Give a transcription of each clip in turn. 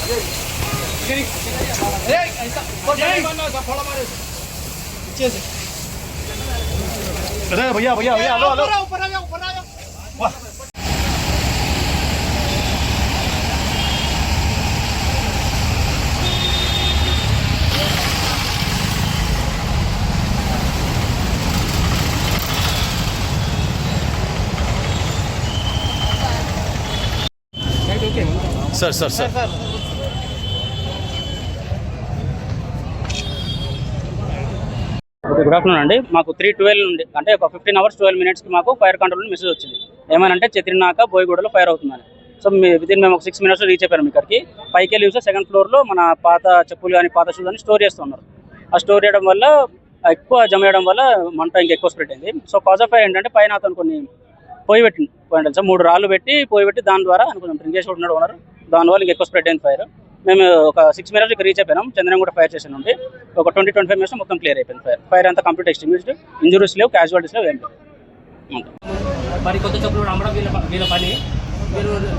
अरे भैया भैया भैया हेलो हेलो ऊपर आ जाओ वाह sir sir sir okay good afternoon అండి. మాకు 3:12 నుండి అంటే ఒక 15 hours 12 minutesకి మాకు ఫైర్ కంట్రోల్ నుండి మెసేజ్ వచ్చింది. ఏమనంటే చెత్రినాక బోయగూడలో ఫైర్ అవుతుందని. సో మేము ఒక 6 minutes రీచ్ అయిపోయాము ఇక్కడికి. పైకి వెళ్ళి చూస్తే సెకండ్ ఫ్లోర్లో మన పాత చెప్పులు కానీ పాత షూస్ కానీ స్టోర్ చేస్తున్నారు. ఆ స్టోర్ చేయడం వల్ల ఎక్కువ జమ చేయడం వల్ల మంట ఇంకా ఎక్కువ స్ప్రెడ్ అయింది. సో కాజ్ ఆఫ్ ఫైర్ ఏంటంటే పైన అతను కొన్ని పొయ్యి పెట్టింది. సార్ 3 రాళ్ళు పెట్టి పొయ్యి పెట్టి దాని ద్వారా అనుకున్నాం డ్రింక్ చేసి ఉన్నాడు ఓనర్. దానివల్ల ఇంకా ఎక్కువ స్ప్రెడ్ అయింది ఫైర్. మేము ఒక 6 minutes ఇక్కడ రీచ్ అయిపోయినాం. చంద్రం కూడా ఫైర్ స్టేషన్ నుండి ఒక 20-25 minutes మొత్తం క్లియర్ అయిపోయింది. ఫైర్ అంతా కంప్లీట్ ఎక్స్టింగ్విష్డ్. ఇంజురీస్ లేవు, క్యాజువాలిటీస్ లేవు, ఏం లేవు. మరి కొత్త చెప్పులు అమ్మడం వీళ్ళ పని.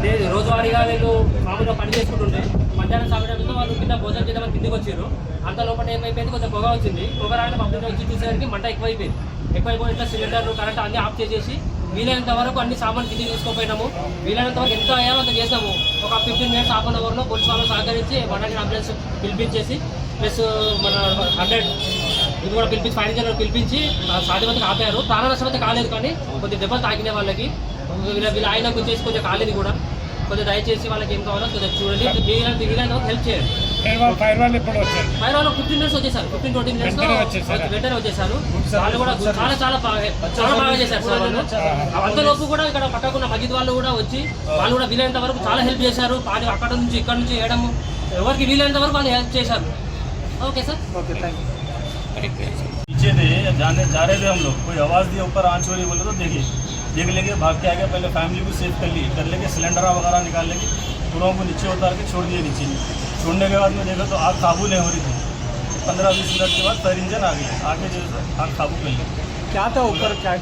మీరు రోజువారీగా వీళ్ళు మామూలుగా పని చేసుకుంటుంటే మధ్యాహ్నం సమయంలో వాళ్ళు కింద భోజనం చేద్దామని కిందికి వచ్చారు. అంత లోపల ఏమైపోయింది, కొంచెం పొగ వచ్చింది. పొగ రాగానే పబ్లిక్ వచ్చి చూసేసరికి మంట ఎక్కువైపోయింది. ఇట్లా సిలిండర్లు కరెంట్ అన్నీ ఆఫ్ చేసేసి వీలైనంత వరకు అన్ని సామాన్లు కిందికి తీసుకుపోయినాము. వీలైనంత వరకు ఎంత అయ్యాలో అంత చేసాము. ఒక 15 minutes హాఫ్ అన్ అవర్లో పోలీసు వాళ్ళు సహకరించి మనకి అంబులెన్స్ పిలిపించేసి ప్లస్ మన 100 ఇది కూడా పిలిపించి ఫైర్ ఇంజన్ పిలిపించి సాధ్యమంతగా ఆపారు. ప్రాణ నష్టం అయితే కాలేదు, కానీ కొద్దిగా దెబ్బలు తాకిన వాళ్ళకి వీళ్ళ ఆయనకు వచ్చేసి కొంచెం కాలేదు కూడా. కొద్దిగా దయచేసి వాళ్ళకి ఏం కావాలో కొద్దిగా చూడండి, వీలైనంత హెల్ప్ చేయండి. ఫైర్ వాళ్ళు 15 minutes వచ్చేసారు. 15-20 minutes వెంటనే వచ్చేసారు. వాళ్ళు కూడా చాలా బాగా చేశారు సార్. వాళ్ళు అంతలోపు కూడా ఇక్కడ పక్కకున్న మజిద్ వాళ్ళు కూడా వచ్చి వాళ్ళు కూడా వీలైనంత వరకు చాలా హెల్ప్ చేశారు. పాని అక్కడ నుంచి ఇక్కడ నుంచి వేయడం ఎవరికి వీలైనంత వరకు వాళ్ళు హెల్ప్ చేశారు. Okay sir, okay, thank you. पीछे थे जाने जा रहे थे हम लोग, कोई आवाज़ दी ऊपर आंच हो रही बोले तो देख लेके भाग के आ गया. पहले फैमिली को सेव कर लेके सिलेंडर वगैरह निकाल लेके पूरों को नीचे उतार के छोड़ दिए. नीचे छोड़ने के बाद में देखा तो आग काबू नहीं हो रही थी. 15-20 मिनट के बाद फायर इंजन आ गई, आगे जो आग काबू कर ली. क्या था ऊपर, क्या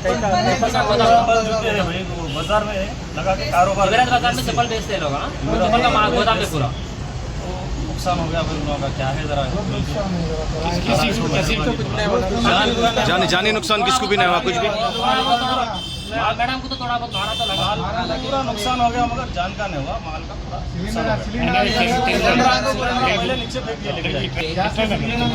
जूते है भाई, बाजार में लगा के कारोबार बाजार में चप्पल बेचते लोग, चप्पल का गोदाम में पूरा नुकसान हो गया. फिर उन लोगों का क्या है जरा जानी नुकसान किसको भी नहीं हुआ, कुछ भी मैडम को तो थोड़ा बहुत मारा तो लगा. पूरा नुकसान हो गया मगर जान का नहीं हुआ, माल का पूरा नुकसान हो गया. नीचे फेंक दिया.